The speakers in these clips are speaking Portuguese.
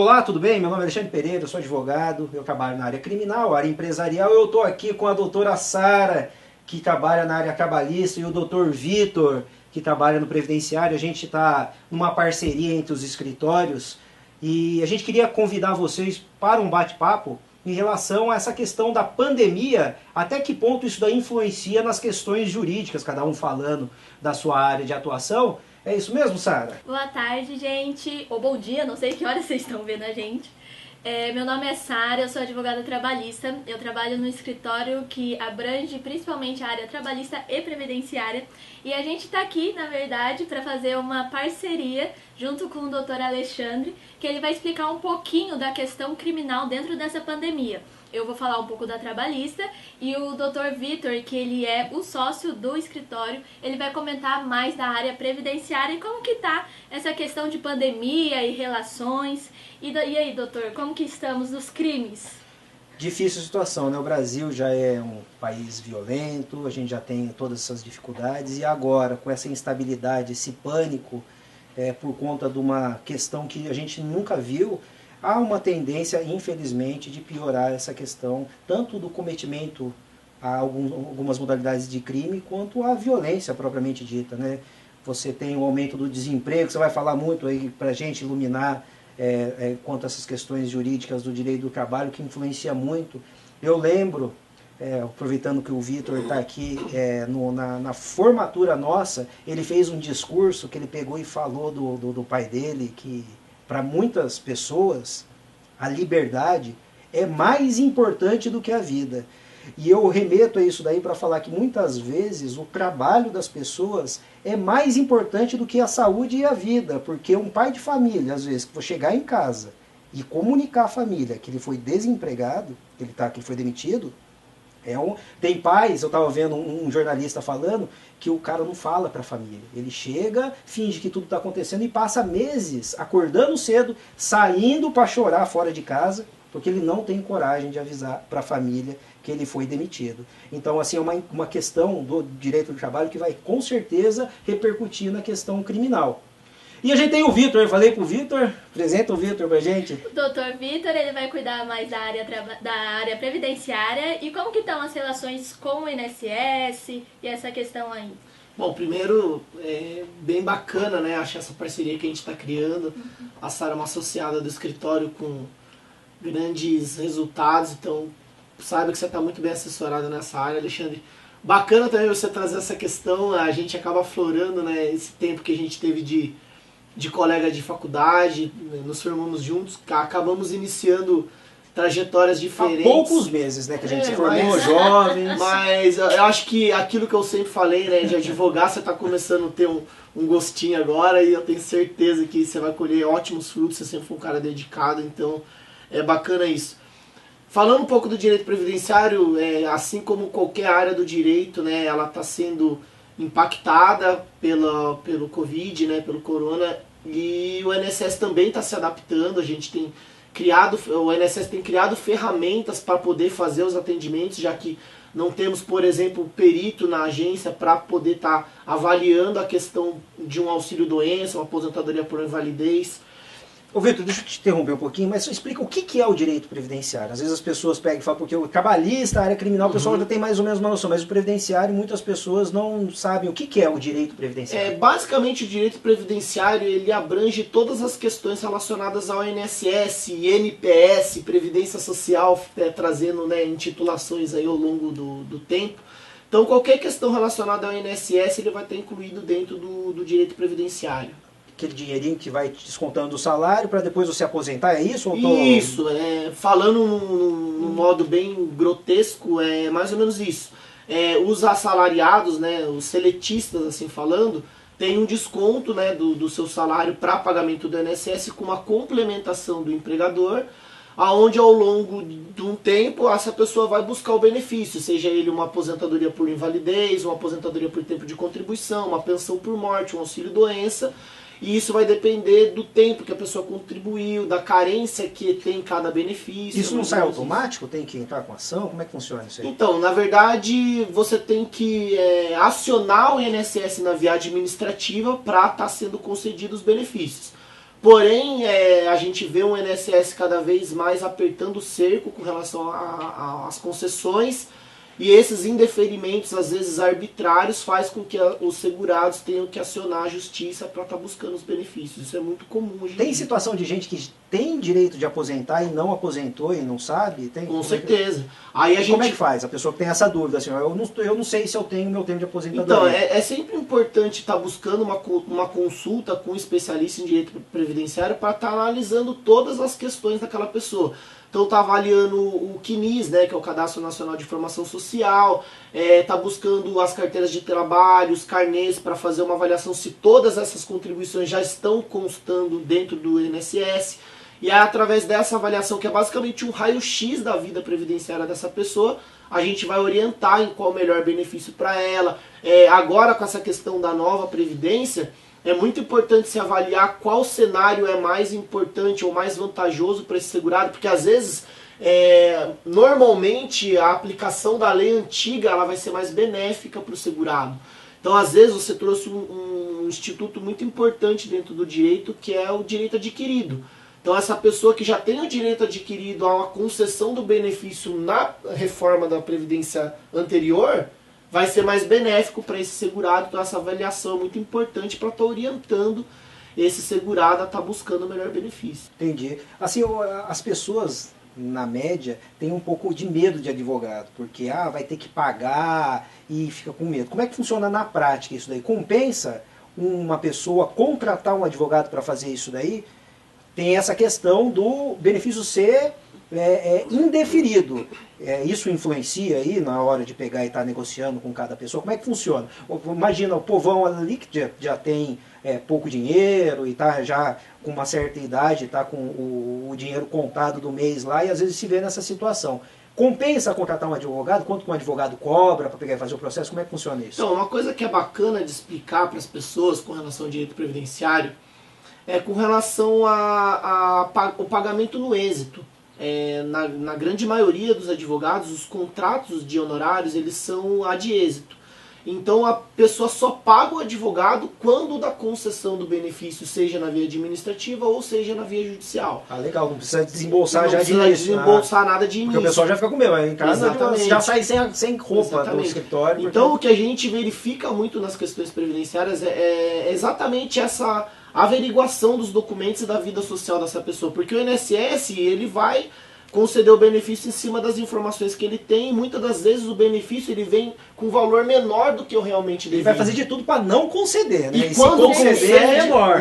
Olá, tudo bem? Meu nome é Alexandre Pereira, eu sou advogado, eu trabalho na área criminal, área empresarial. Eu estou aqui com a doutora Sara, que trabalha na área trabalhista, e o doutor Vitor, que trabalha no previdenciário. A gente está numa parceria entre os escritórios e a gente queria convidar vocês para um bate-papo em relação a essa questão da pandemia, até que ponto isso daí influencia nas questões jurídicas, cada um falando da sua área de atuação. É isso mesmo, Sara? Boa tarde, gente. Ou bom dia, não sei que hora vocês estão vendo a gente. Meu nome é Sara, eu sou advogada trabalhista. Eu trabalho no escritório que abrange principalmente a área trabalhista e previdenciária. E a gente está aqui, na verdade, para fazer uma parceria junto com o Dr. Alexandre, que ele vai explicar um pouquinho da questão criminal dentro dessa pandemia. Eu vou falar um pouco da trabalhista e o Dr. Vitor, que ele é o sócio do escritório, ele vai comentar mais da área previdenciária e como que tá essa questão de pandemia e relações. E aí, doutor, como que estamos nos crimes? Difícil situação, né? O Brasil já é um país violento, a gente já tem todas essas dificuldades e agora, com essa instabilidade, esse pânico, por conta de uma questão que a gente nunca viu, há uma tendência, infelizmente, de piorar essa questão, tanto do cometimento a algumas modalidades de crime, quanto a violência propriamente dita, né? Você tem o aumento do desemprego, você vai falar muito aí para a gente iluminar quanto a essas questões jurídicas do direito do trabalho, que influencia muito. Eu lembro, aproveitando que o Vitor está aqui, na formatura nossa, ele fez um discurso que ele pegou e falou do pai dele, que para muitas pessoas a liberdade é mais importante do que a vida. E eu remeto a isso daí para falar que muitas vezes o trabalho das pessoas é mais importante do que a saúde e a vida, porque um pai de família, às vezes, que for chegar em casa e comunicar à família que ele foi desempregado, que ele foi demitido, tem pais, eu estava vendo um jornalista falando, que o cara não fala para a família. Ele chega, finge que tudo está acontecendo e passa meses acordando cedo, saindo para chorar fora de casa, porque ele não tem coragem de avisar para a família que ele foi demitido. Então, assim, é uma questão do direito do trabalho que vai, com certeza, repercutir na questão criminal. E a gente tem o Vitor, eu falei pro Vitor, apresenta o Vitor pra gente. O doutor Vitor, ele vai cuidar mais da área previdenciária e como que estão as relações com o INSS e essa questão aí? Bom, primeiro, é bem bacana, né? Acho essa parceria que a gente está criando. A Sara é uma associada do escritório com grandes resultados, então saiba que você está muito bem assessorada nessa área, Alexandre. Bacana também você trazer essa questão, a gente acaba aflorando, né, esse tempo que a gente teve de colega de faculdade, nos formamos juntos, acabamos iniciando trajetórias diferentes. Há poucos meses, né, que a gente se formou, jovens. Mas eu acho que aquilo que eu sempre falei, né, de advogar, você está começando a ter um gostinho agora e eu tenho certeza que você vai colher ótimos frutos, você sempre foi um cara dedicado, então é bacana isso. Falando um pouco do direito previdenciário, assim como qualquer área do direito, né, ela está sendo impactada pelo Covid, né, pelo corona, e o INSS também está se adaptando. O INSS tem criado ferramentas para poder fazer os atendimentos, já que não temos, por exemplo, perito na agência para poder estar avaliando a questão de um auxílio-doença, uma aposentadoria por invalidez. Ô Vitor, deixa eu te interromper um pouquinho, mas explica o que é o direito previdenciário. Às vezes as pessoas pegam e falam, porque o trabalhista, a área criminal, o pessoal ainda tem mais ou menos uma noção, mas o previdenciário, muitas pessoas não sabem o que é o direito previdenciário. Basicamente, o direito previdenciário, ele abrange todas as questões relacionadas ao INSS, INPS, Previdência Social, trazendo, né, intitulações aí ao longo do tempo. Então, qualquer questão relacionada ao INSS, ele vai estar incluído dentro do direito previdenciário. Aquele dinheirinho que vai descontando do salário para depois você aposentar, é isso? Isso, falando num modo bem grotesco, é mais ou menos isso. Os assalariados, né, os seletistas, assim falando, tem um desconto, né, do seu salário para pagamento do INSS com uma complementação do empregador, aonde ao longo de um tempo essa pessoa vai buscar o benefício, seja ele uma aposentadoria por invalidez, uma aposentadoria por tempo de contribuição, uma pensão por morte, um auxílio-doença. E isso vai depender do tempo que a pessoa contribuiu, da carência que tem cada benefício. Isso não sai automático? Tem que entrar com ação? Como é que funciona isso aí? Então, na verdade, você tem que acionar o INSS na via administrativa para estar sendo concedidos os benefícios. Porém, a gente vê o INSS cada vez mais apertando o cerco com relação às concessões, e esses indeferimentos, às vezes arbitrários, faz com que os segurados tenham que acionar a justiça para estar buscando os benefícios. Isso é muito comum hoje em Tem dia. situação de gente que tem direito de aposentar e não aposentou e não sabe? Tem, Com certeza. Aí a gente... Como é que faz? A pessoa que tem essa dúvida, assim, eu não sei se eu tenho meu tempo de aposentadoria. Então, é sempre importante estar buscando uma consulta com um especialista em direito previdenciário para estar analisando todas as questões daquela pessoa. Então está avaliando o CNIS, né, que é o Cadastro Nacional de Informação Social, está buscando as carteiras de trabalho, os carnês, para fazer uma avaliação se todas essas contribuições já estão constando dentro do INSS. E aí, através dessa avaliação, que é basicamente um raio-x da vida previdenciária dessa pessoa, a gente vai orientar em qual o melhor benefício para ela. Agora, com essa questão da nova Previdência, é muito importante se avaliar qual cenário é mais importante ou mais vantajoso para esse segurado, porque às vezes, normalmente, a aplicação da lei antiga ela vai ser mais benéfica para o segurado. Então, às vezes, você trouxe um instituto muito importante dentro do direito, que é o direito adquirido. Então, essa pessoa que já tem o direito adquirido a uma concessão do benefício na reforma da Previdência anterior, vai ser mais benéfico para esse segurado. Então essa avaliação é muito importante para estar orientando esse segurado a estar buscando o melhor benefício. Entendi. Assim, as pessoas, na média, têm um pouco de medo de advogado, porque vai ter que pagar e fica com medo. Como é que funciona na prática isso daí? Compensa uma pessoa contratar um advogado para fazer isso daí? Tem essa questão do benefício ser indeferido. Isso influencia aí na hora de pegar e estar negociando com cada pessoa? Como é que funciona? Imagina o povão ali que já tem pouco dinheiro e está já com uma certa idade, está com o dinheiro contado do mês lá e às vezes se vê nessa situação. Compensa contratar um advogado? Quanto que um advogado cobra para pegar e fazer o processo? Como é que funciona isso? Então, uma coisa que é bacana de explicar para as pessoas com relação ao direito previdenciário é com relação ao pagamento no êxito. Na grande maioria dos advogados, os contratos de honorários eles são ad êxito. Então a pessoa só paga o advogado quando da concessão do benefício, seja na via administrativa ou seja na via judicial. Legal, não precisa desembolsar não já de início. Não precisa desembolsar nada de início. Porque o pessoal já fica com medo, em casa Exatamente. já sai sem roupa Exatamente. do escritório. Então o que a gente verifica muito nas questões previdenciárias é exatamente essa averiguação dos documentos e da vida social dessa pessoa. Porque o INSS ele vai conceder o benefício em cima das informações que ele tem, e muitas das vezes o benefício ele vem com valor menor do que eu realmente devia. Ele vai fazer de tudo para não conceder, né? E quando conceder é menor.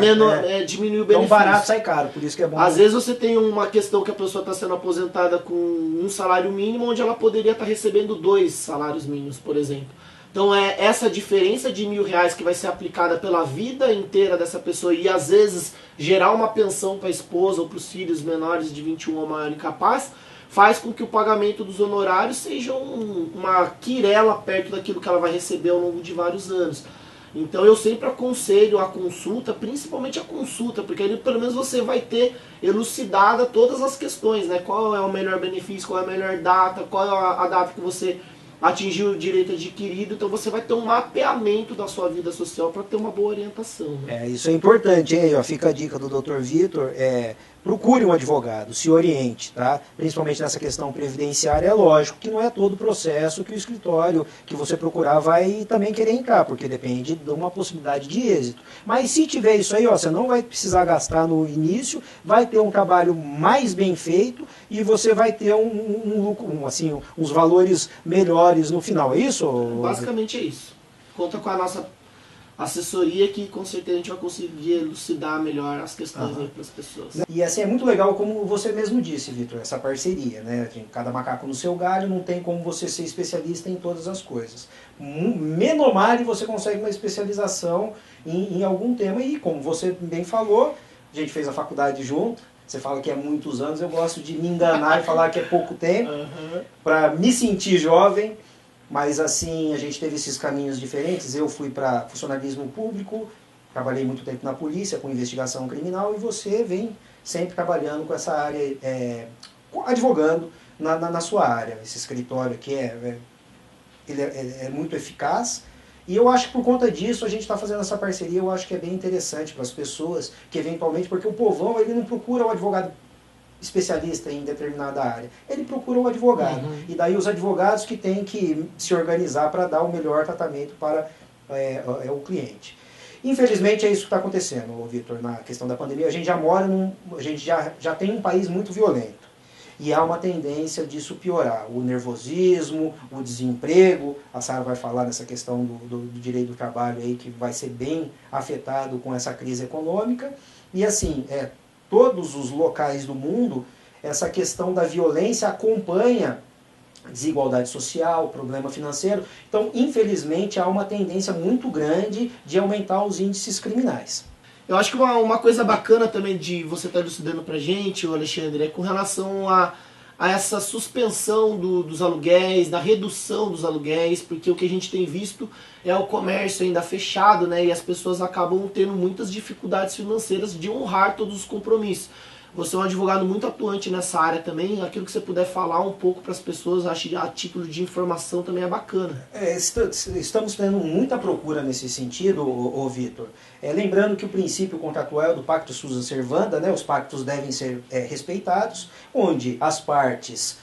Diminui o benefício. Então barato benefício. sai caro, por isso que é bom. Às vezes você tem uma questão que a pessoa está sendo aposentada com um salário mínimo, onde ela poderia estar recebendo 2 salários mínimos, por exemplo. Então essa diferença de R$1.000 que vai ser aplicada pela vida inteira dessa pessoa e às vezes gerar uma pensão para a esposa ou para os filhos menores de 21 ou maior incapaz, faz com que o pagamento dos honorários seja uma quirela perto daquilo que ela vai receber ao longo de vários anos. Então eu sempre aconselho a consulta, principalmente a consulta, porque ali pelo menos você vai ter elucidada todas as questões, né? Qual é o melhor benefício, qual é a melhor data, qual é a data que você atingiu o direito adquirido, então você vai ter um mapeamento da sua vida social para ter uma boa orientação. Né? Isso é importante, hein? Fica a dica do Dr. Vitor, procure um advogado, se oriente, tá? Principalmente nessa questão previdenciária, é lógico que não é todo o processo que o escritório que você procurar vai também querer entrar, porque depende de uma possibilidade de êxito. Mas se tiver isso aí, você não vai precisar gastar no início, vai ter um trabalho mais bem feito e você vai ter um lucro, uns valores melhores no final, é isso? Basicamente é isso. Conta com a nossa assessoria que com certeza a gente vai conseguir elucidar melhor as questões aí para as pessoas. E assim, é muito legal como você mesmo disse, Vitor, essa parceria, né? Cada macaco no seu galho, não tem como você ser especialista em todas as coisas. Menomare você consegue uma especialização em algum tema e como você bem falou, a gente fez a faculdade junto, você fala que é muitos anos, eu gosto de me enganar e falar que é pouco tempo, para me sentir jovem. Mas assim, a gente teve esses caminhos diferentes. Eu fui para funcionalismo público, trabalhei muito tempo na polícia com investigação criminal e você vem sempre trabalhando com essa área, advogando na sua área. Esse escritório aqui ele é muito eficaz E eu acho que por conta disso a gente está fazendo essa parceria, eu acho que é bem interessante para as pessoas que eventualmente, porque o povão ele não procura o advogado especialista em determinada área, ele procura o advogado. E daí os advogados que têm que se organizar para dar o melhor tratamento para o cliente. Infelizmente é isso que está acontecendo, Vitor, na questão da pandemia. A gente já mora a gente já tem um país muito violento. E há uma tendência disso piorar. O nervosismo, o desemprego, a Sara vai falar nessa questão do direito do trabalho aí, que vai ser bem afetado com essa crise econômica. E assim, todos os locais do mundo, essa questão da violência acompanha desigualdade social, problema financeiro. Então, infelizmente, há uma tendência muito grande de aumentar os índices criminais. Eu acho que uma coisa bacana também de você estar elucidando pra gente, Alexandre, é com relação a essa suspensão dos aluguéis, da redução dos aluguéis, porque o que a gente tem visto é o comércio ainda fechado, né, e as pessoas acabam tendo muitas dificuldades financeiras de honrar todos os compromissos. Você é um advogado muito atuante nessa área também, aquilo que você puder falar um pouco para as pessoas, acho que a título de informação também é bacana. Estamos tendo muita procura nesse sentido, Vitor. Lembrando que o princípio contratual é do pacto Susa Servanda, né, os pactos devem ser respeitados, onde as partes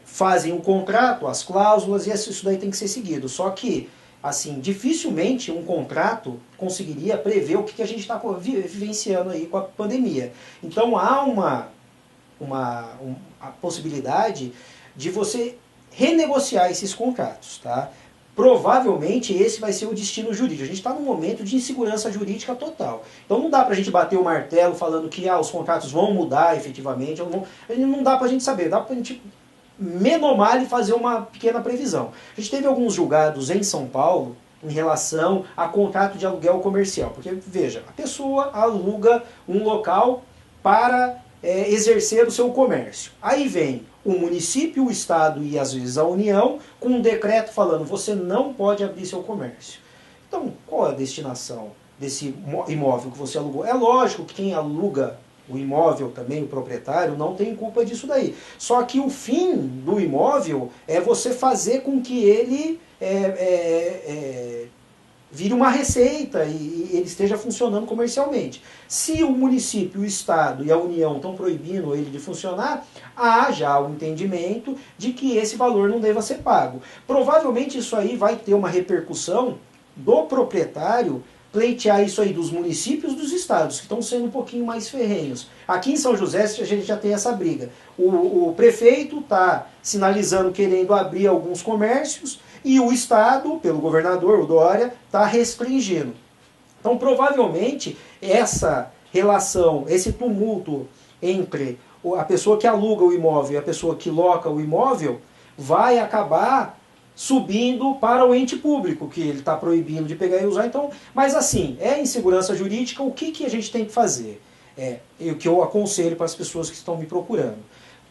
fazem o contrato, as cláusulas, e isso daí tem que ser seguido. Só que, assim, dificilmente um contrato conseguiria prever o que a gente está vivenciando aí com a pandemia. Então há a possibilidade de você renegociar esses contratos, tá? Provavelmente esse vai ser o destino jurídico. A gente está num momento de insegurança jurídica total. Então não dá para a gente bater o martelo falando que os contratos vão mudar efetivamente. Não dá para a gente saber, dá para a gente menomar e fazer uma pequena previsão. A gente teve alguns julgados em São Paulo em relação a contrato de aluguel comercial. Porque, veja, a pessoa aluga um local para exercer o seu comércio. Aí vem o município, o estado e às vezes a União com um decreto falando: você não pode abrir seu comércio. Então, qual é a destinação desse imóvel que você alugou? É lógico que quem aluga o imóvel também, o proprietário, não tem culpa disso daí. Só que o fim do imóvel é você fazer com que ele vire uma receita e ele esteja funcionando comercialmente. Se o município, o estado e a União estão proibindo ele de funcionar, há já o entendimento de que esse valor não deva ser pago. Provavelmente isso aí vai ter uma repercussão do proprietário pleitear isso aí dos municípios, dos estados, que estão sendo um pouquinho mais ferrenhos. Aqui em São José a gente já tem essa briga. O prefeito está sinalizando querendo abrir alguns comércios e o estado, pelo governador, o Dória, está restringindo. Então provavelmente essa relação, esse tumulto entre a pessoa que aluga o imóvel e a pessoa que loca o imóvel vai acabar subindo para o ente público, que ele está proibindo de pegar e usar. Então, mas assim, insegurança jurídica, o que a gente tem que fazer? O que eu aconselho para as pessoas que estão me procurando.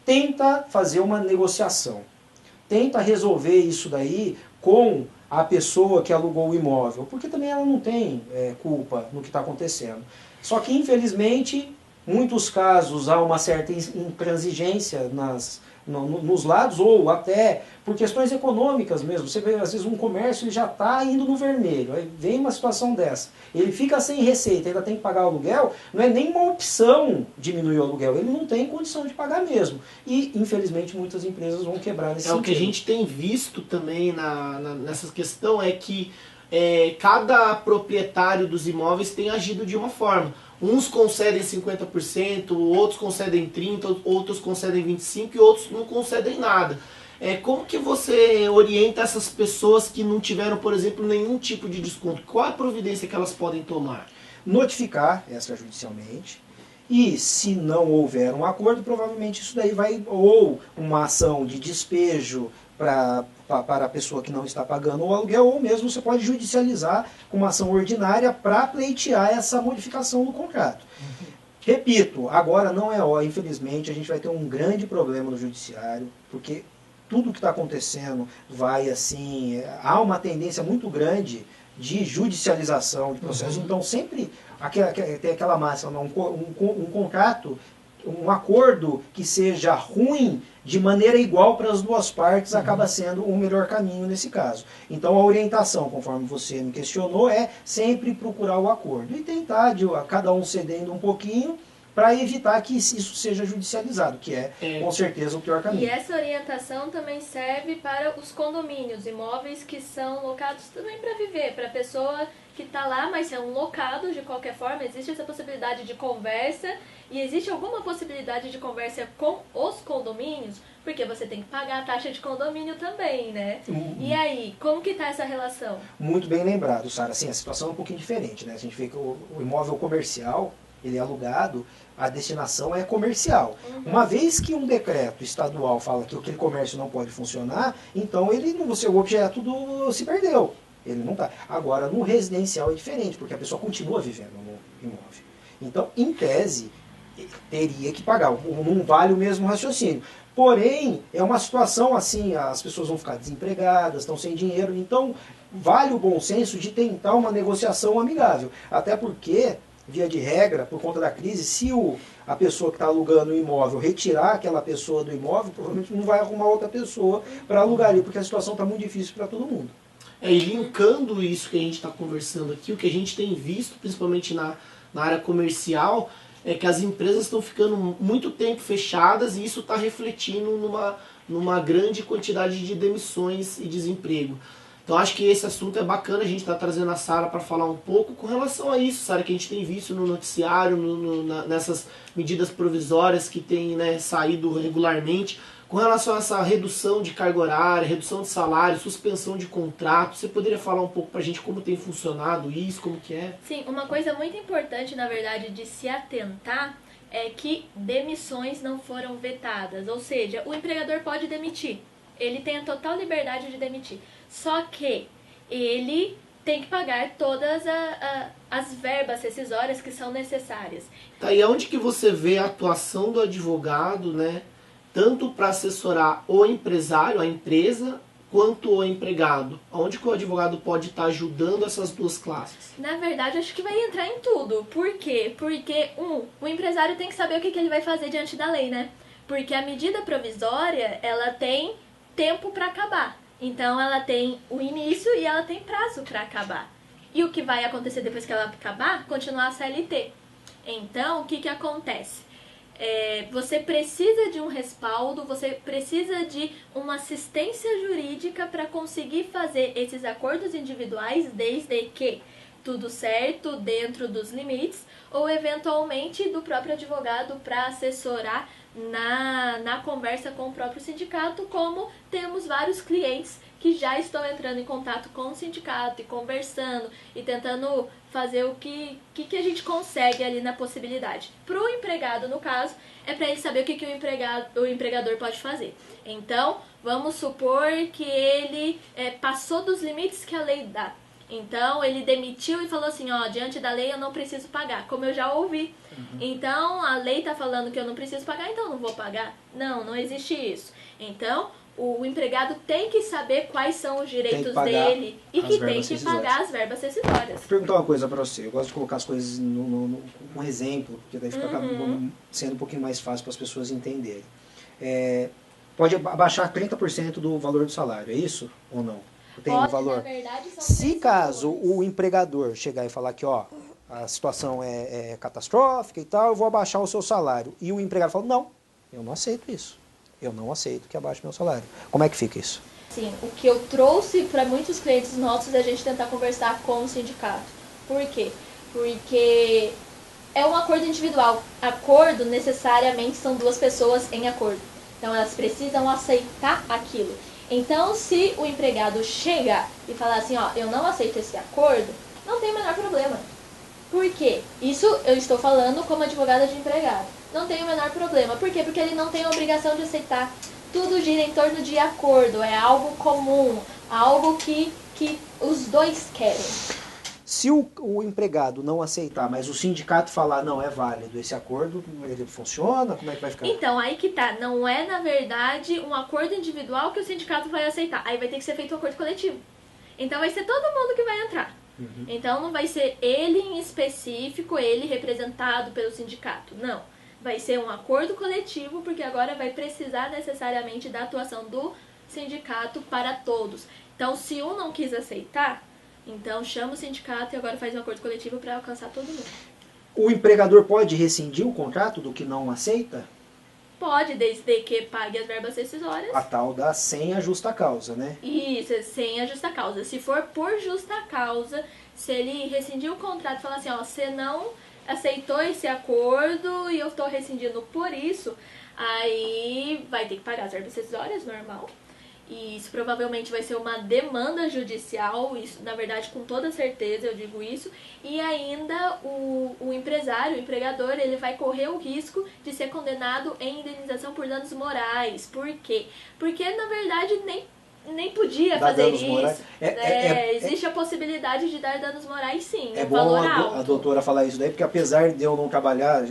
Tenta fazer uma negociação. Tenta resolver isso daí com a pessoa que alugou o imóvel, porque também ela não tem culpa no que está acontecendo. Só que, infelizmente, muitos casos há uma certa intransigência nos lados, ou até por questões econômicas mesmo. Você vê, às vezes, um comércio ele já está indo no vermelho, aí vem uma situação dessa, ele fica sem receita, ainda tem que pagar o aluguel, não é nem uma opção diminuir o aluguel, ele não tem condição de pagar mesmo. E, infelizmente, muitas empresas vão quebrar nesse sentido. O que a gente tem visto também nessa questão é que cada proprietário dos imóveis tem agido de uma forma. Uns concedem 50%, outros concedem 30%, outros concedem 25% e outros não concedem nada. Como que você orienta essas pessoas que não tiveram, por exemplo, nenhum tipo de desconto? Qual a providência que elas podem tomar? Notificar extrajudicialmente. E se não houver um acordo, provavelmente isso daí vai, ou uma ação de despejo para a pessoa que não está pagando o aluguel, ou mesmo você pode judicializar com uma ação ordinária para pleitear essa modificação do contrato. Repito, agora não é hora, infelizmente, a gente vai ter um grande problema no judiciário, porque tudo que está acontecendo vai assim, há uma tendência muito grande de judicialização de processos. Então sempre tem aquela máxima, um contrato um acordo que seja ruim de maneira igual para as duas partes acaba sendo o melhor caminho nesse caso. Então a orientação, conforme você me questionou, é sempre procurar o acordo e tentar, cada um cedendo um pouquinho, para evitar que isso seja judicializado, que é com certeza o pior caminho. E essa orientação também serve para os condomínios, imóveis que são locados também para viver, para a pessoa que está lá, mas são locados de qualquer forma. Existe essa possibilidade de conversa e existe alguma possibilidade de conversa com os condomínios, porque você tem que pagar a taxa de condomínio também, né? E aí, como que está essa relação? Muito bem lembrado, Sara. Assim, a situação é um pouquinho diferente, né? A gente vê que o imóvel comercial, ele é alugado, a destinação é comercial. Uma vez que um decreto estadual fala que aquele comércio não pode funcionar, então o seu objeto se perdeu. Ele não tá. Agora, no residencial é diferente, porque a pessoa continua vivendo no imóvel. Então, em tese, teria que pagar. Não vale o mesmo raciocínio. Porém, é uma situação assim, as pessoas vão ficar desempregadas, estão sem dinheiro, então vale o bom senso de tentar uma negociação amigável. Até porque, via de regra, por conta da crise, se a pessoa que está alugando o imóvel retirar aquela pessoa do imóvel, provavelmente não vai arrumar outra pessoa para alugar ali, porque a situação está muito difícil para todo mundo. E linkando isso que a gente está conversando aqui, o que a gente tem visto, principalmente na área comercial, é que as empresas estão ficando muito tempo fechadas e isso está refletindo numa grande quantidade de demissões e desemprego. Então acho que esse assunto é bacana, a gente está trazendo a Sara para falar um pouco com relação a isso, Sara, que a gente tem visto no noticiário, nessas medidas provisórias que têm, né, saído regularmente, com relação a essa redução de carga horária, redução de salário, suspensão de contrato. Você poderia falar um pouco para a gente como tem funcionado isso, como que é? Sim, uma coisa muito importante, na verdade, de se atentar é que demissões não foram vetadas, ou seja, o empregador pode demitir, ele tem a total liberdade de demitir, só que ele tem que pagar todas as verbas rescisórias que são necessárias. Tá, e onde que você vê a atuação do advogado, né, tanto para assessorar o empresário, a empresa, quanto o empregado? Onde que o advogado pode estar ajudando essas duas classes? Na verdade, acho que vai entrar em tudo. Por quê? Porque, o empresário tem que saber o que ele vai fazer diante da lei, né? Porque a medida provisória, ela tem tempo para acabar. Então, ela tem o início e ela tem prazo para acabar. E o que vai acontecer depois que ela acabar? Continuar a CLT. Então, o que acontece? Você precisa de um respaldo, você precisa de uma assistência jurídica para conseguir fazer esses acordos individuais, desde que tudo certo, dentro dos limites, ou eventualmente do próprio advogado para assessorar na conversa com o próprio sindicato, como temos vários clientes que já estão entrando em contato com o sindicato e conversando e tentando fazer o que a gente consegue ali na possibilidade. Para o empregado, no caso, é para ele saber o que o empregador pode fazer. Então, vamos supor que ele passou dos limites que a lei dá. Então, ele demitiu e falou assim, diante da lei eu não preciso pagar, como eu já ouvi. Então, a lei está falando que eu não preciso pagar, então eu não vou pagar. Não existe isso. Então, o empregado tem que saber quais são os direitos dele e que tem que pagar as verbas rescisórias. Vou perguntar uma coisa para você. Eu gosto de colocar as coisas com exemplo, porque daí fica sendo um pouquinho mais fácil para as pessoas entenderem. Pode abaixar 30% do valor do salário, é isso ou não? Tem um valor? Na verdade, são Se caso o empregador chegar e falar que a situação é catastrófica e tal, eu vou abaixar o seu salário. E o empregado fala, não, eu não aceito isso. Eu não aceito que abaixe meu salário. Como é que fica isso? Sim, o que eu trouxe para muitos clientes nossos é a gente tentar conversar com o sindicato. Por quê? Porque é um acordo individual. Acordo, necessariamente, são duas pessoas em acordo. Então, elas precisam aceitar aquilo. Então, se o empregado chegar e falar assim, eu não aceito esse acordo, não tem o menor problema. Por quê? Isso eu estou falando como advogada de empregado. Não tem o menor problema. Por quê? Porque ele não tem a obrigação de aceitar. Tudo gira em torno de acordo, é algo comum, algo que os dois querem. Se o empregado não aceitar, mas o sindicato falar, não, é válido esse acordo, ele funciona? Como é que vai ficar? Então, aí que tá. Não é, na verdade, um acordo individual que o sindicato vai aceitar. Aí vai ter que ser feito um acordo coletivo. Então, vai ser todo mundo que vai entrar. Então, não vai ser ele em específico, ele representado pelo sindicato. Não. vai ser um acordo coletivo, porque agora vai precisar necessariamente da atuação do sindicato para todos. Então, se um não quis aceitar, então chama o sindicato e agora faz um acordo coletivo para alcançar todo mundo. O empregador pode rescindir o contrato do que não aceita? Pode, desde que pague as verbas rescisórias. A tal da sem a justa causa, né? Isso, sem a justa causa. Se for por justa causa, se ele rescindir o contrato e falar assim, ó, você não aceitou esse acordo e eu estou rescindindo por isso, aí vai ter que pagar as verbas rescisórias, normal. E isso provavelmente vai ser uma demanda judicial, isso na verdade com toda certeza eu digo isso, e ainda o empresário, o empregador, ele vai correr o risco de ser condenado em indenização por danos morais. Por quê? Porque na verdade nem podia fazer isso. Existe a possibilidade de dar danos morais, sim. É bom a doutora falar isso daí, porque apesar de eu não trabalhar,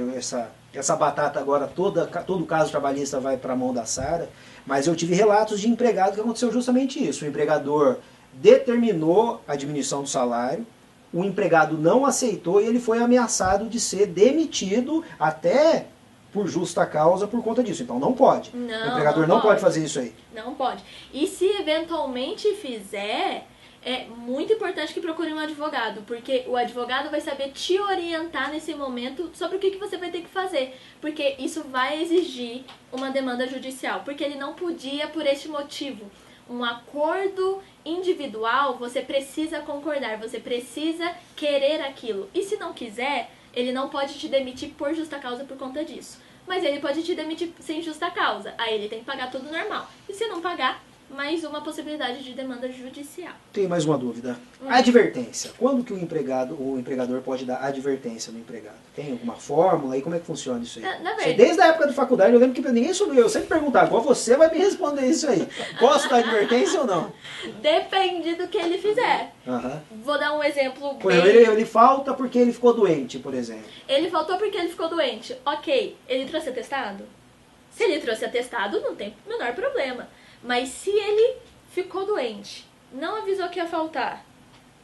essa batata agora, todo caso trabalhista vai para a mão da Sara, mas eu tive relatos de empregado que aconteceu justamente isso. O empregador determinou a diminuição do salário, o empregado não aceitou e ele foi ameaçado de ser demitido até por justa causa por conta disso. Então não pode. O empregador não pode fazer isso aí. Não pode. E se eventualmente fizer, é muito importante que procure um advogado, porque o advogado vai saber te orientar nesse momento sobre o que você vai ter que fazer, porque isso vai exigir uma demanda judicial, porque ele não podia por este motivo. Um acordo individual, você precisa concordar, você precisa querer aquilo. E se não quiser, ele não pode te demitir por justa causa por conta disso. Mas ele pode te demitir sem justa causa. Aí ele tem que pagar tudo normal. E se não pagar, mais uma possibilidade de demanda judicial. Tem mais uma dúvida. Advertência. Quando que o empregador pode dar advertência no empregado? Tem alguma fórmula? E como é que funciona isso aí? Na verdade, desde a época da faculdade eu lembro que ninguém soube. Eu sempre perguntava, igual você vai me responder isso aí. Posso dar advertência ou não? Depende do que ele fizer. Uhum. Vou dar um exemplo Por exemplo, ele falta porque ele ficou doente, por exemplo. Ele faltou porque ele ficou doente. Ok, ele trouxe atestado? Se ele trouxe atestado, não tem o menor problema. Mas se ele ficou doente, não avisou que ia faltar,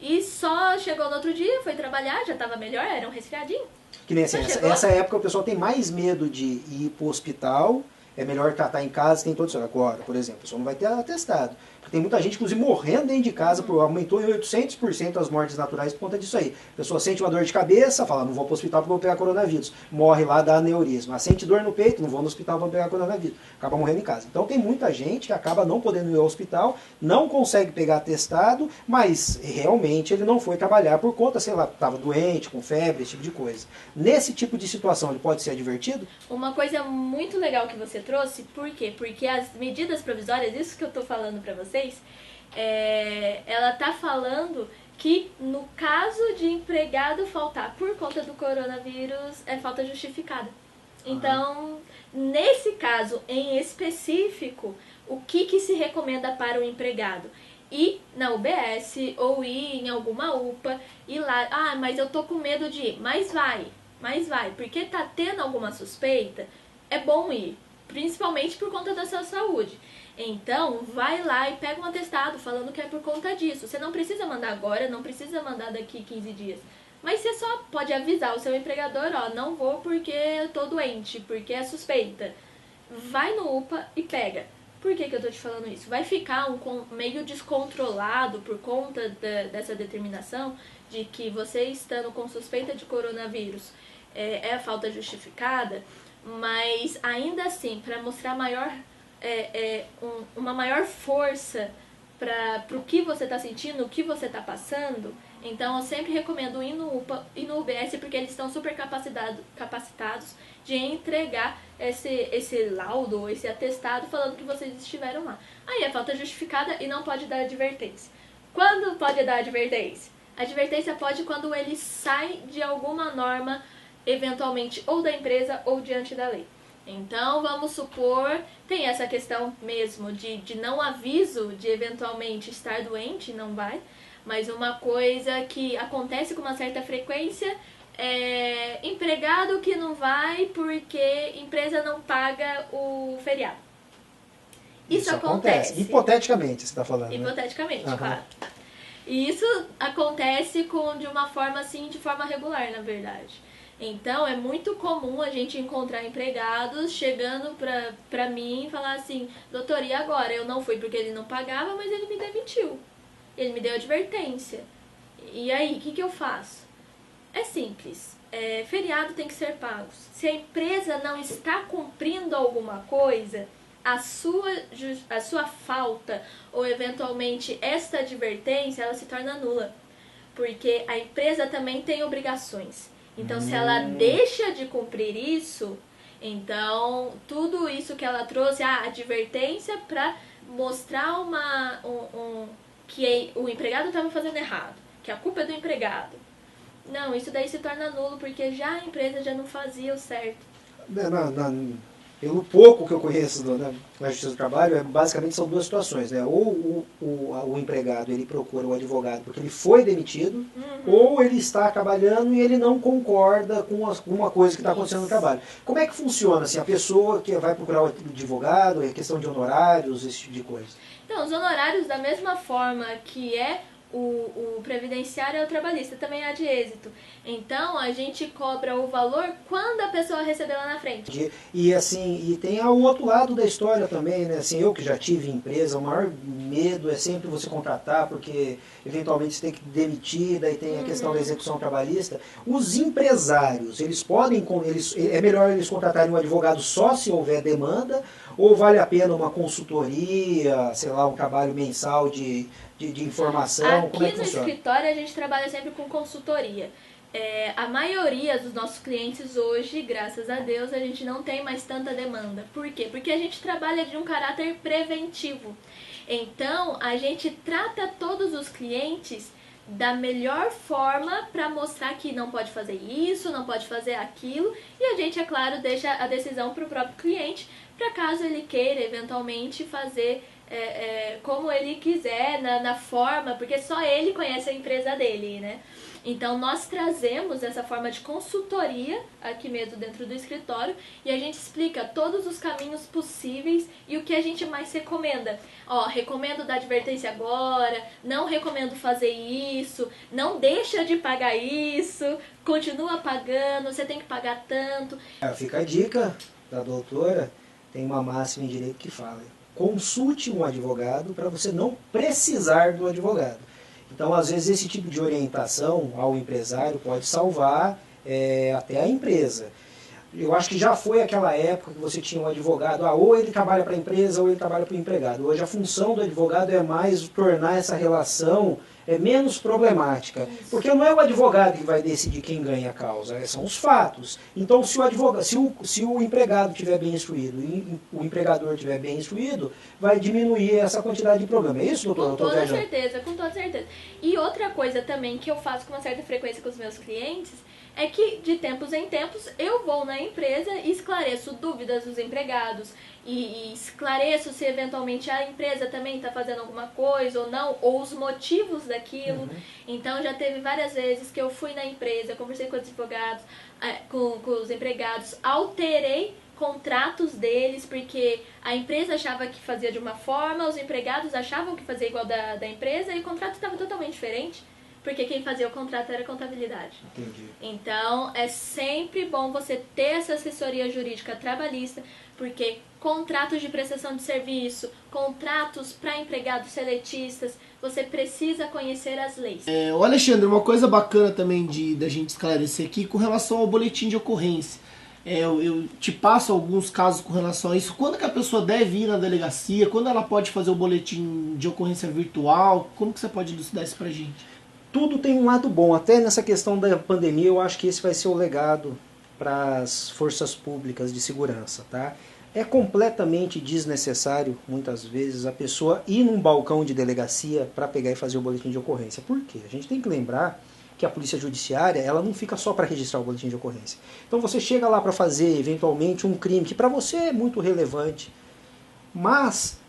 e só chegou no outro dia, foi trabalhar, já estava melhor, era um resfriadinho. Que nem assim, essa época o pessoal tem mais medo de ir para o hospital, é melhor tratar em casa, tem todo isso. Agora, por exemplo, a pessoa não vai ter atestado. Tem muita gente, inclusive, morrendo dentro de casa, aumentou em 800% as mortes naturais por conta disso aí. A pessoa sente uma dor de cabeça, fala, não vou para o hospital porque vou pegar coronavírus. Morre lá, dá aneurisma. Sente dor no peito, não vou no hospital para pegar coronavírus. Acaba morrendo em casa. Então tem muita gente que acaba não podendo ir ao hospital, não consegue pegar atestado, mas realmente ele não foi trabalhar por conta, sei lá, estava doente, com febre, esse tipo de coisa. Nesse tipo de situação, ele pode ser advertido? Uma coisa muito legal que você trouxe, por quê? Porque as medidas provisórias, isso que eu estou falando para vocês, ela está falando que no caso de empregado faltar por conta do coronavírus, é falta justificada. Então, nesse caso em específico, o que se recomenda para o empregado? Ir na UBS ou ir em alguma UPA e lá, mas eu tô com medo de ir, mas vai, porque tá tendo alguma suspeita, é bom ir, principalmente por conta da sua saúde. Então, vai lá e pega um atestado falando que é por conta disso. Você não precisa mandar agora, não precisa mandar daqui 15 dias. Mas você só pode avisar o seu empregador, não vou porque eu tô doente, porque é suspeita. Vai no UPA e pega. Por que eu tô te falando isso? Vai ficar meio descontrolado por conta dessa determinação de que você estando com suspeita de coronavírus é a falta justificada, mas ainda assim, para mostrar uma maior força para o que você está sentindo, o que você está passando, então eu sempre recomendo ir no UPA e no UBS, porque eles estão super capacitados de entregar esse laudo, esse atestado falando que vocês estiveram lá. Aí é falta justificada e não pode dar advertência. Quando pode dar advertência? Advertência pode quando ele sai de alguma norma, eventualmente ou da empresa ou diante da lei. Então, vamos supor, tem essa questão mesmo de não aviso de eventualmente estar doente, não vai, mas uma coisa que acontece com uma certa frequência é empregado que não vai porque empresa não paga o feriado. Isso acontece. Hipoteticamente, você está falando, hipoteticamente, né? Claro. E isso acontece de uma forma assim, de forma regular, na verdade. Então é muito comum a gente encontrar empregados chegando pra mim e falar assim: doutor, e agora? Eu não fui porque ele não pagava, mas ele me demitiu. Ele me deu advertência. E aí, o que eu faço? É simples. Feriado tem que ser pago. Se a empresa não está cumprindo alguma coisa, a sua falta ou eventualmente esta advertência, ela se torna nula. Porque a empresa também tem obrigações. Então, se ela deixa de cumprir isso, então tudo isso que ela trouxe, a advertência para mostrar que o empregado estava fazendo errado, que a culpa é do empregado. Não, isso daí se torna nulo porque já a empresa já não fazia o certo. Pelo pouco que eu conheço na Justiça do Trabalho, basicamente são duas situações, né? Ou o empregado ele procura o advogado porque ele foi demitido, ou ele está trabalhando e ele não concorda com alguma coisa que está acontecendo no trabalho. Como é que funciona assim, a pessoa que vai procurar o advogado, é questão de honorários, esse tipo de coisa? Então, os honorários, da mesma forma que o previdenciário é o trabalhista, também é de êxito. Então, a gente cobra o valor quando a pessoa receber lá na frente. E assim, e tem o outro lado da história também, né? Assim, eu que já tive empresa, o maior medo é sempre você contratar, porque eventualmente você tem que demitir, daí tem a questão da execução trabalhista. Os empresários, é melhor eles contratarem um advogado só se houver demanda, ou vale a pena uma consultoria, sei lá, um trabalho mensal de informação? Como é que Aqui no funciona? escritório a gente trabalha sempre com consultoria. A maioria dos nossos clientes hoje, graças a Deus, a gente não tem mais tanta demanda. Por quê? Porque a gente trabalha de um caráter preventivo. Então, a gente trata todos os clientes da melhor forma para mostrar que não pode fazer isso, não pode fazer aquilo. E a gente, é claro, deixa a decisão para o próprio cliente, para caso ele queira eventualmente fazer como ele quiser, na forma, porque só ele conhece a empresa dele, né? Então, nós trazemos essa forma de consultoria aqui mesmo dentro do escritório e a gente explica todos os caminhos possíveis e o que a gente mais recomenda. Recomendo dar advertência agora, não recomendo fazer isso, não deixa de pagar isso, continua pagando, você tem que pagar tanto. Fica a dica da doutora, tem uma máxima em direito que fala: consulte um advogado para você não precisar do advogado. Então, às vezes, esse tipo de orientação ao empresário pode salvar até a empresa. Eu acho que já foi aquela época que você tinha um advogado, ou ele trabalha para a empresa ou ele trabalha para o empregado. Hoje a função do advogado é mais tornar essa relação menos problemática. Porque não é o advogado que vai decidir quem ganha a causa, são os fatos. Então, se o empregado estiver bem instruído e o empregador estiver bem instruído, vai diminuir essa quantidade de problema. É isso, doutor? Com toda certeza, com toda certeza. E outra coisa também que eu faço com uma certa frequência com os meus clientes é que, de tempos em tempos, eu vou na empresa e esclareço dúvidas dos empregados e esclareço se eventualmente a empresa também está fazendo alguma coisa ou não, ou os motivos daquilo. Então, já teve várias vezes que eu fui na empresa, conversei com os advogados, com os empregados, alterei contratos deles, porque a empresa achava que fazia de uma forma, os empregados achavam que fazia igual da empresa e o contrato estava totalmente diferente. Porque quem fazia o contrato era a contabilidade. Entendi. Então, é sempre bom você ter essa assessoria jurídica trabalhista, porque contratos de prestação de serviço, contratos para empregados seletistas, você precisa conhecer as leis. O Alexandre, uma coisa bacana também da gente esclarecer aqui com relação ao boletim de ocorrência. Eu te passo alguns casos com relação a isso. Quando que a pessoa deve ir na delegacia? Quando ela pode fazer o boletim de ocorrência virtual? Como que você pode elucidar isso pra gente? Tudo tem um lado bom. Até nessa questão da pandemia, eu acho que esse vai ser o legado para as forças públicas de segurança, tá? É completamente desnecessário, muitas vezes, a pessoa ir num balcão de delegacia para pegar e fazer o boletim de ocorrência. Por quê? A gente tem que lembrar que a polícia judiciária, ela não fica só para registrar o boletim de ocorrência. Então você chega lá para fazer, eventualmente, um crime que para você é muito relevante, mas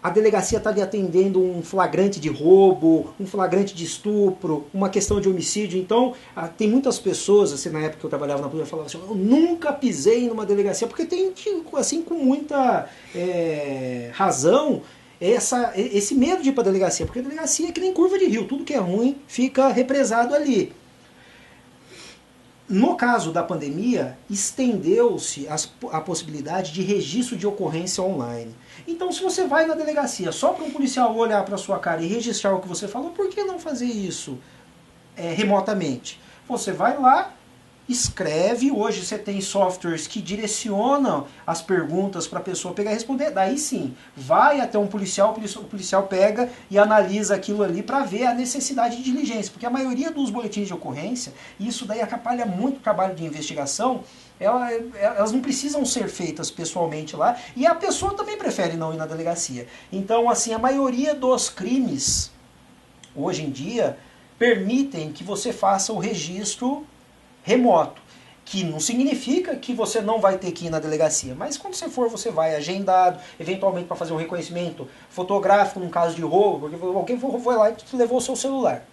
a delegacia está ali atendendo um flagrante de roubo, um flagrante de estupro, uma questão de homicídio. Então, tem muitas pessoas, assim, na época que eu trabalhava na polícia, falavam assim: eu nunca pisei numa delegacia, porque tem, assim, com muita razão, esse medo de ir para a delegacia, porque a delegacia é que nem curva de rio, tudo que é ruim fica represado ali. No caso da pandemia, estendeu-se a possibilidade de registro de ocorrência online. Então, se você vai na delegacia só para um policial olhar para a sua cara e registrar o que você falou, por que não fazer isso remotamente? Você vai lá, escreve, hoje você tem softwares que direcionam as perguntas para a pessoa pegar e responder, daí sim, vai até um policial, o policial pega e analisa aquilo ali para ver a necessidade de diligência, porque a maioria dos boletins de ocorrência, isso daí atrapalha muito o trabalho de investigação, elas não precisam ser feitas pessoalmente lá, e a pessoa também prefere não ir na delegacia. Então, assim, a maioria dos crimes, hoje em dia, permitem que você faça o registro remoto, que não significa que você não vai ter que ir na delegacia, mas quando você for, você vai agendado, eventualmente para fazer um reconhecimento fotográfico num caso de roubo, porque alguém foi lá e levou o seu celular.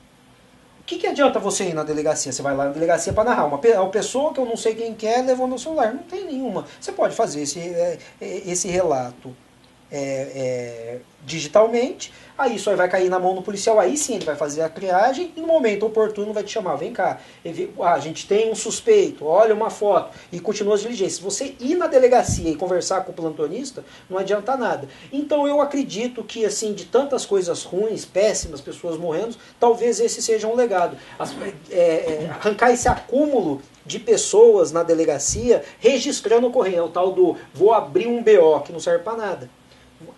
O que adianta você ir na delegacia? Você vai lá na delegacia para narrar. Uma pessoa que eu não sei quem é levou meu celular. Não tem nenhuma. Você pode fazer esse relato digitalmente, aí isso aí vai cair na mão do policial, aí sim ele vai fazer a triagem e no momento oportuno vai te chamar, vem cá, a gente tem um suspeito, olha uma foto, e continua as diligências. Se você ir na delegacia e conversar com o plantonista, não adianta nada. Então eu acredito que, assim, de tantas coisas ruins, péssimas, pessoas morrendo, talvez esse seja um legado. Arrancar esse acúmulo de pessoas na delegacia registrando ocorrência, o tal do vou abrir um BO, que não serve para nada.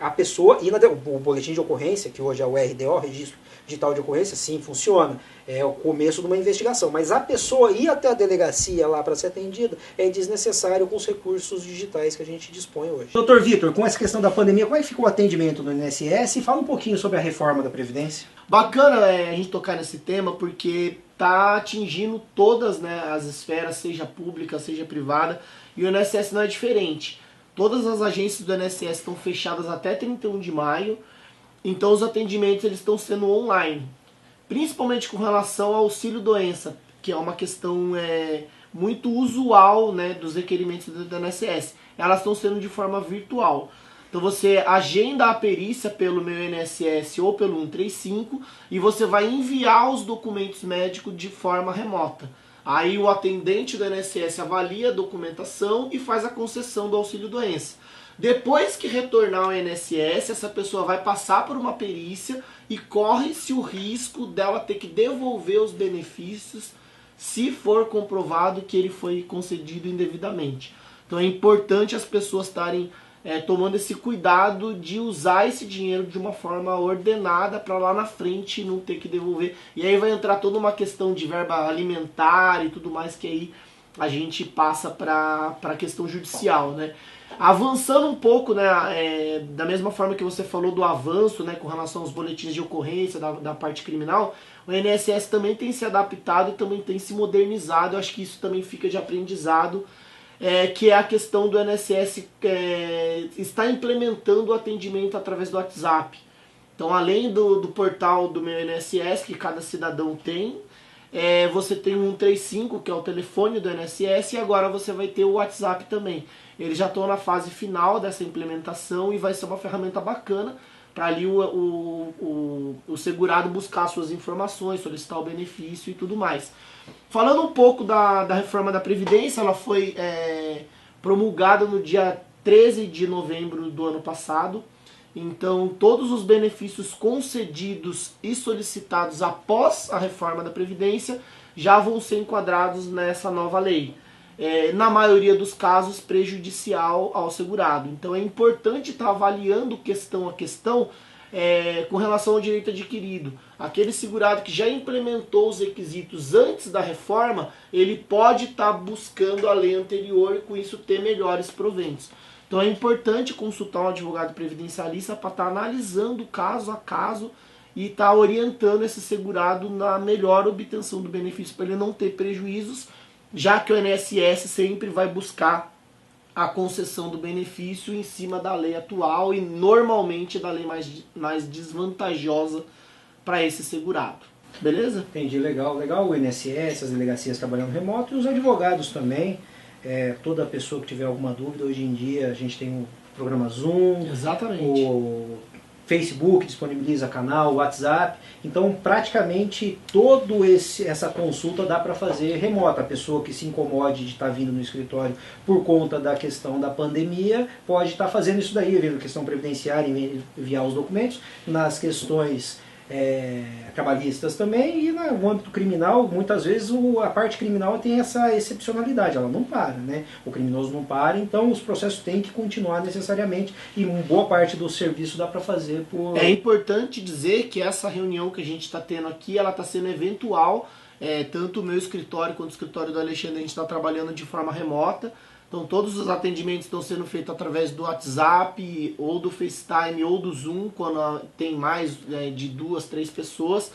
A pessoa ir o boletim de ocorrência, que hoje é o RDO, Registro Digital de Ocorrência, sim, funciona. É o começo de uma investigação. Mas a pessoa ir até a delegacia lá para ser atendida é desnecessário com os recursos digitais que a gente dispõe hoje. Doutor Vitor, com essa questão da pandemia, como é que ficou o atendimento no INSS? E fala um pouquinho sobre a reforma da Previdência. Bacana a gente tocar nesse tema, porque está atingindo todas, né, as esferas, seja pública, seja privada, e o INSS não é diferente. Todas as agências do INSS estão fechadas até 31 de maio, então os atendimentos eles estão sendo online, principalmente com relação ao auxílio-doença, que é uma questão muito usual, né, dos requerimentos do INSS. Elas estão sendo de forma virtual. Então você agenda a perícia pelo Meu INSS ou pelo 135 e você vai enviar os documentos médicos de forma remota. Aí o atendente do INSS avalia a documentação e faz a concessão do auxílio-doença. Depois que retornar ao INSS, essa pessoa vai passar por uma perícia e corre-se o risco dela ter que devolver os benefícios se for comprovado que ele foi concedido indevidamente. Então é importante as pessoas estarem tomando esse cuidado de usar esse dinheiro de uma forma ordenada para lá na frente não ter que devolver. E aí vai entrar toda uma questão de verba alimentar e tudo mais que aí a gente passa para a questão judicial, né? Avançando um pouco, né, da mesma forma que você falou do avanço, né, com relação aos boletins de ocorrência da parte criminal, o INSS também tem se adaptado e também tem se modernizado. Eu acho que isso também fica de aprendizado, que é a questão do INSS está implementando o atendimento através do WhatsApp. Então, além do portal do Meu INSS, que cada cidadão tem, você tem o 135, que é o telefone do INSS, e agora você vai ter o WhatsApp também. Eles já estão na fase final dessa implementação e vai ser uma ferramenta bacana para ali o segurado buscar suas informações, solicitar o benefício e tudo mais. Falando um pouco da reforma da Previdência, ela foi promulgada no dia 13 de novembro do ano passado. Então, todos os benefícios concedidos e solicitados após a reforma da Previdência já vão ser enquadrados nessa nova lei. Na maioria dos casos, prejudicial ao segurado. Então, é importante estar avaliando questão a questão com relação ao direito adquirido. Aquele segurado que já implementou os requisitos antes da reforma, ele pode estar buscando a lei anterior e com isso ter melhores proventos. Então é importante consultar um advogado previdencialista para estar analisando caso a caso e estar orientando esse segurado na melhor obtenção do benefício para ele não ter prejuízos, já que o INSS sempre vai buscar a concessão do benefício em cima da lei atual e normalmente da lei mais desvantajosa para esse segurado. Beleza? Entendi, legal. Legal o INSS, as delegacias trabalhando remoto e os advogados também. Toda pessoa que tiver alguma dúvida, hoje em dia a gente tem um programa Zoom. Exatamente. Facebook disponibiliza canal, WhatsApp, então praticamente toda essa consulta dá para fazer remota. A pessoa que se incomode de estar vindo no escritório por conta da questão da pandemia pode estar fazendo isso daí, vendo a questão previdenciária, enviar os documentos, nas questões trabalhistas também, e no âmbito criminal, muitas vezes a parte criminal tem essa excepcionalidade, ela não para, né? O criminoso não para, então os processos têm que continuar necessariamente, e uma boa parte do serviço dá para fazer por... É importante dizer que essa reunião que a gente está tendo aqui, ela está sendo eventual, tanto o meu escritório quanto o escritório do Alexandre, a gente está trabalhando de forma remota. Então todos os atendimentos estão sendo feitos através do WhatsApp, ou do FaceTime, ou do Zoom, quando tem mais de 2, 3 pessoas.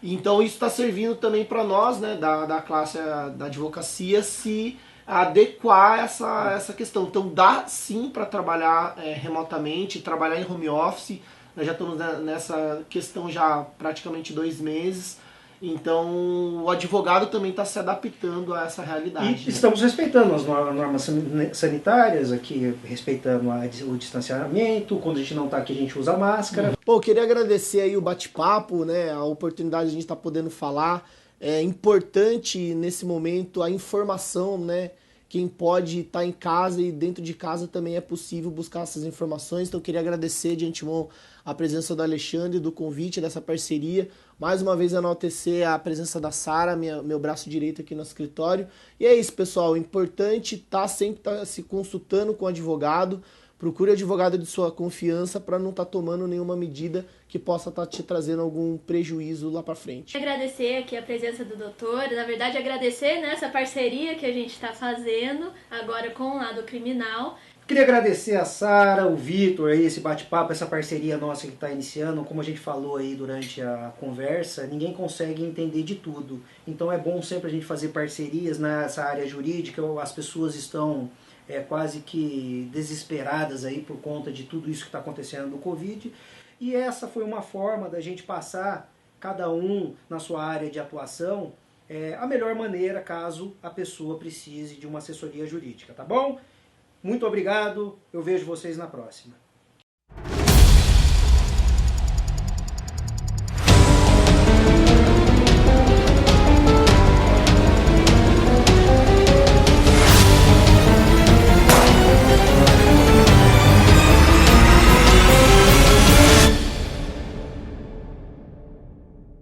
Então isso está servindo também para nós, né, da classe da advocacia, se adequar essa questão. Então dá sim para trabalhar remotamente, trabalhar em home office. Nós já estamos nessa questão já há praticamente 2 meses. Então, o advogado também está se adaptando a essa realidade. E estamos respeitando as normas sanitárias aqui, respeitando o distanciamento. Quando a gente não está aqui, a gente usa máscara. Bom, eu queria agradecer aí o bate-papo, né, a oportunidade de a gente estar podendo falar. É importante nesse momento a informação, né? Quem pode estar em casa e dentro de casa também é possível buscar essas informações. Então eu queria agradecer de antemão a presença do Alexandre, do convite, dessa parceria. Mais uma vez enaltecer a presença da Sara, meu braço direito aqui no escritório. E é isso, pessoal. O importante tá sempre se consultando com o advogado. Procure o advogado de sua confiança para não estar tomando nenhuma medida que possa estar te trazendo algum prejuízo lá para frente. Agradecer aqui a presença do doutor, na verdade agradecer essa parceria que a gente está fazendo agora com o lado criminal. Queria agradecer a Sara, o Vitor, esse bate-papo, essa parceria nossa que está iniciando. Como a gente falou aí durante a conversa, ninguém consegue entender de tudo. Então é bom sempre a gente fazer parcerias nessa área jurídica. As pessoas estão quase que desesperadas aí por conta de tudo isso que está acontecendo no Covid. E essa foi uma forma da gente passar, cada um na sua área de atuação, a melhor maneira caso a pessoa precise de uma assessoria jurídica, tá bom? Muito obrigado, eu vejo vocês na próxima.